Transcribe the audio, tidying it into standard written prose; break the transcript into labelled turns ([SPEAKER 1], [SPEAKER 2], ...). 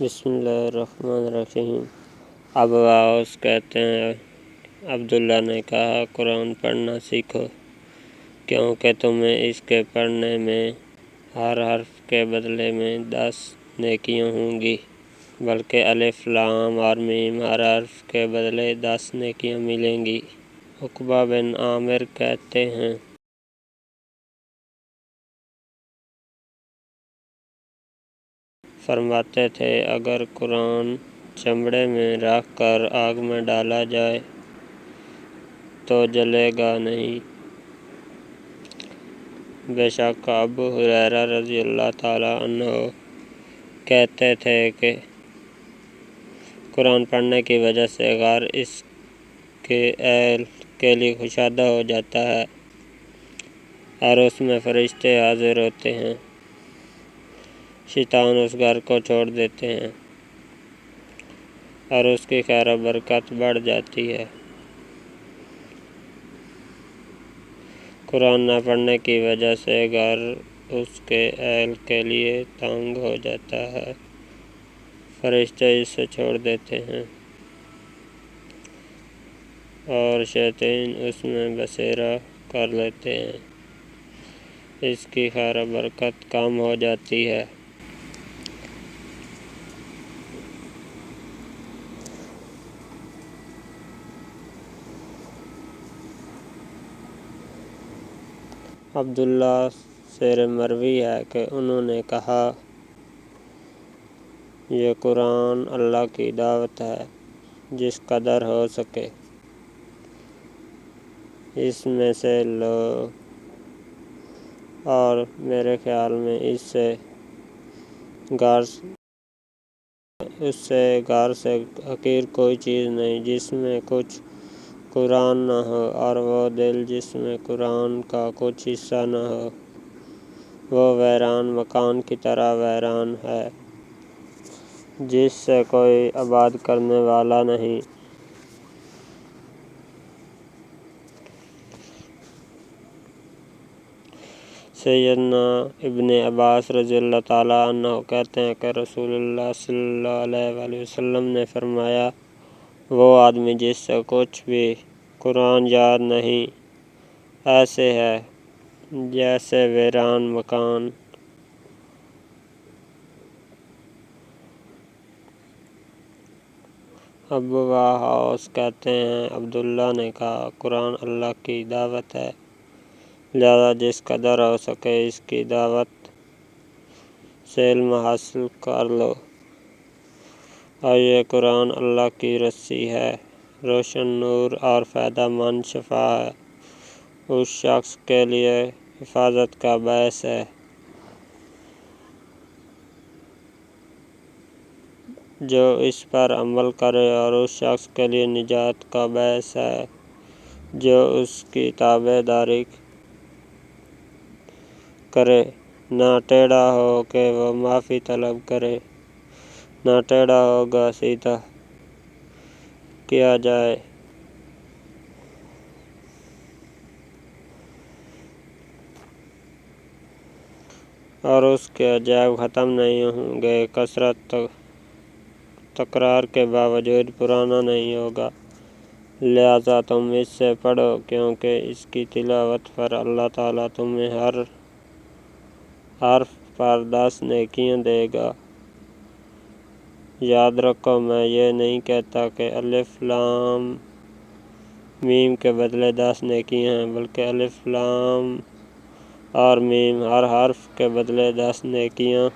[SPEAKER 1] بسم اللہ الرحمن الرحیم۔ اب واؤس کہتے ہیں عبداللہ نے کہا قرآن پڑھنا سیکھو کیونکہ تمہیں اس کے پڑھنے میں ہر حرف کے بدلے میں 10 نیکیاں ہوں گی، بلکہ الف لام اور میم ہر حرف کے بدلے 10 نیکیاں ملیں گی۔ عقبہ بن عامر کہتے ہیں فرماتے تھے اگر قرآن چمڑے میں رکھ کر آگ میں ڈالا جائے تو جلے گا نہیں۔ بے شک ابو ہریرہ رضی اللہ تعالیٰ عنہ کہتے تھے کہ قرآن پڑھنے کی وجہ سے گھر اس کے اہل کے لیے کشادہ ہو جاتا ہے اور اس میں فرشتے حاضر ہوتے ہیں، شیطان اس گھر کو چھوڑ دیتے ہیں اور اس کی خیر و برکت بڑھ جاتی ہے۔ قرآن نہ پڑھنے کی وجہ سے گھر اس کے اہل کے لیے تنگ ہو جاتا ہے، فرشتے اسے چھوڑ دیتے ہیں اور شیاطین اس میں بسیرا کر لیتے ہیں، اس کی خیر و برکت کم ہو جاتی ہے۔ عبداللہ سے مروی ہے کہ انہوں نے کہا یہ قرآن اللہ کی دعوت ہے، جس قدر ہو سکے اس میں سے لو، اور میرے خیال میں اس سے غار سے حقیر کوئی چیز نہیں جس میں کچھ قرآن نہ ہو، اور وہ دل جس میں قرآن کا کچھ حصہ نہ ہو وہ ویران مکان کی طرح ویران ہے جس سے کوئی آباد کرنے والا نہیں۔ سیدنا ابن عباس رضی اللہ تعالیٰ عنہ کہتے ہیں کہ رسول اللہ صلی اللہ علیہ وسلم نے فرمایا وہ آدمی جس سے کچھ بھی قرآن یاد نہیں ایسے ہے جیسے ویران مکان۔ ابو واؤس کہتے ہیں عبداللہ نے کہا قرآن اللہ کی دعوت ہے، لہذا جس قدر ہو سکے اس کی دعوت سے علم حاصل کر لو، اور یہ قرآن اللہ کی رسی ہے، روشن نور اور فائدہ مند شفا ہے، اس شخص کے لیے حفاظت کا باعث ہے جو اس پر عمل کرے، اور اس شخص کے لیے نجات کا باعث ہے جو اس کی تابع داری کرے، نہ ٹیڑھا ہو کہ وہ معافی طلب کرے، نہ ٹیڑھا ہوگا سیدھا کیا جائے۔ اور اس کے عجائب ختم نہیں ہوں گے، کثرت تکرار کے باوجود پرانا نہیں ہوگا، لہذا تم اس سے پڑھو کیونکہ اس کی تلاوت پر اللہ تعالیٰ تمہیں ہر حرف پر 10 نیکیاں دے گا۔ یاد رکھو میں یہ نہیں کہتا کہ الف لام میم کے بدلے 10 نیکیاں ہیں، بلکہ الف لام اور میم ہر حرف کے بدلے 10 نیکیاں